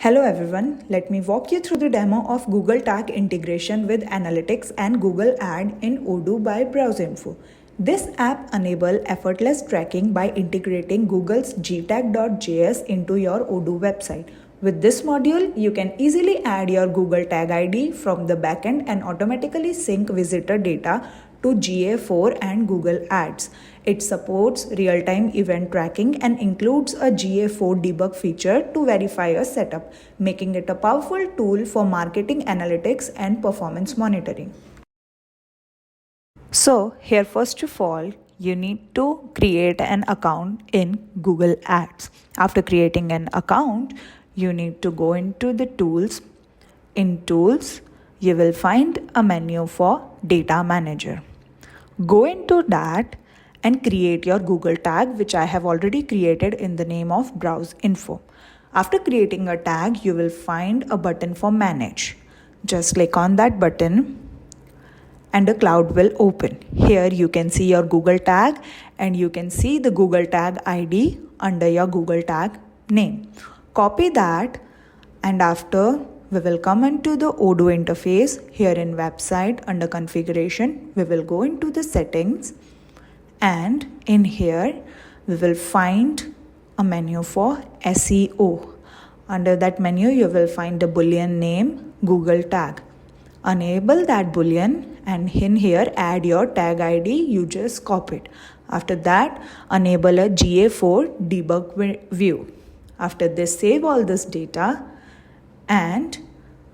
Hello everyone, let me walk you through the demo of Google Tag integration with Analytics and Google Ad in Odoo by BrowseInfo. This app enables effortless tracking by integrating Google's gtag.js into your Odoo website. With this module, you can easily add your Google Tag ID from the backend and automatically sync visitor data to GA4 and Google Ads. It supports real-time event tracking and includes a GA4 debug feature to verify your setup, making it a powerful tool for marketing analytics and performance monitoring. So here first of all, you need to create an account in Google Ads. After creating an account, you need to go into the tools. In tools, you will find a menu for data manager. Go into that and create your Google tag, which I have already created in the name of BrowseInfo. After creating a tag, you will find a button for manage. Just click on that button and a cloud will open. Here you can see your Google tag and you can see the Google tag ID under your Google tag name. Copy that and after we will come into the Odoo interface. Here in website under configuration, we will go into the settings and in here we will find a menu for SEO. Under that menu, you will find the boolean name Google tag. Enable that boolean and in here add your tag ID you just copied. After that, enable a GA4 debug view. After this, save all this data and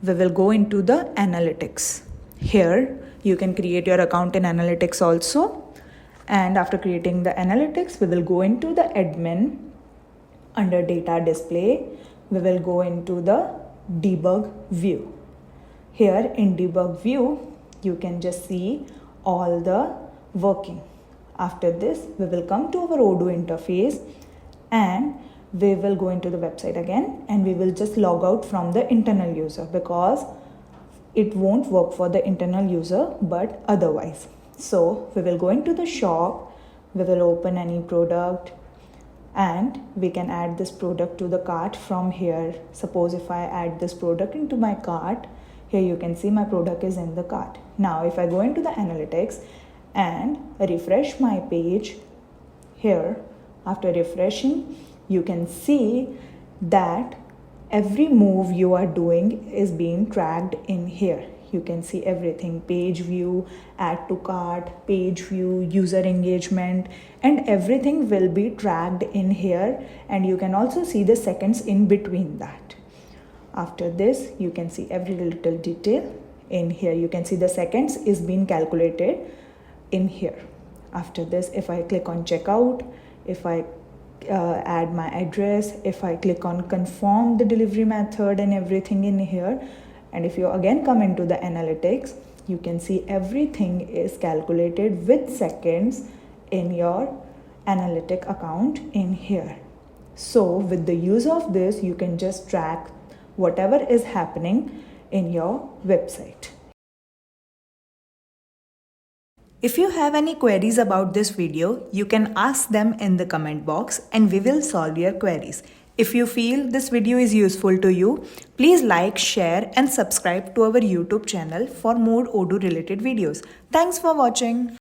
we will go into the analytics. Here you can create your account in analytics also. And after creating the analytics, we will go into the admin. Under data display, we will go into the debug view. Here in debug view, you can just see all the working. After this, we will come to our Odoo interface and we will go into the website again and we will just log out from the internal user because it won't work for the internal user but otherwise. So we will go into the shop, we will open any product and we can add this product to the cart from here. Suppose if I add this product into my cart, here you can see my product is in the cart. Now if I go into the analytics and refresh my page, here after refreshing, you can see that every move you are doing is being tracked in here. You can see everything: page view, add to cart, page view, user engagement, and everything will be tracked in here. And you can also see the seconds in between that. After this, you can see every little detail in here. You can see the seconds is being calculated in here. After this, if I click on checkout, if I add my address, if I click on confirm the delivery method and everything in here, and if you again come into the analytics, you can see everything is calculated with seconds in your analytic account in here. So with the use of this, you can just track whatever is happening in your website. If you have any queries about this video, you can ask them in the comment box and we will solve your queries. If you feel this video is useful to you, please like, share and subscribe to our YouTube channel for more Odoo related videos. Thanks for watching.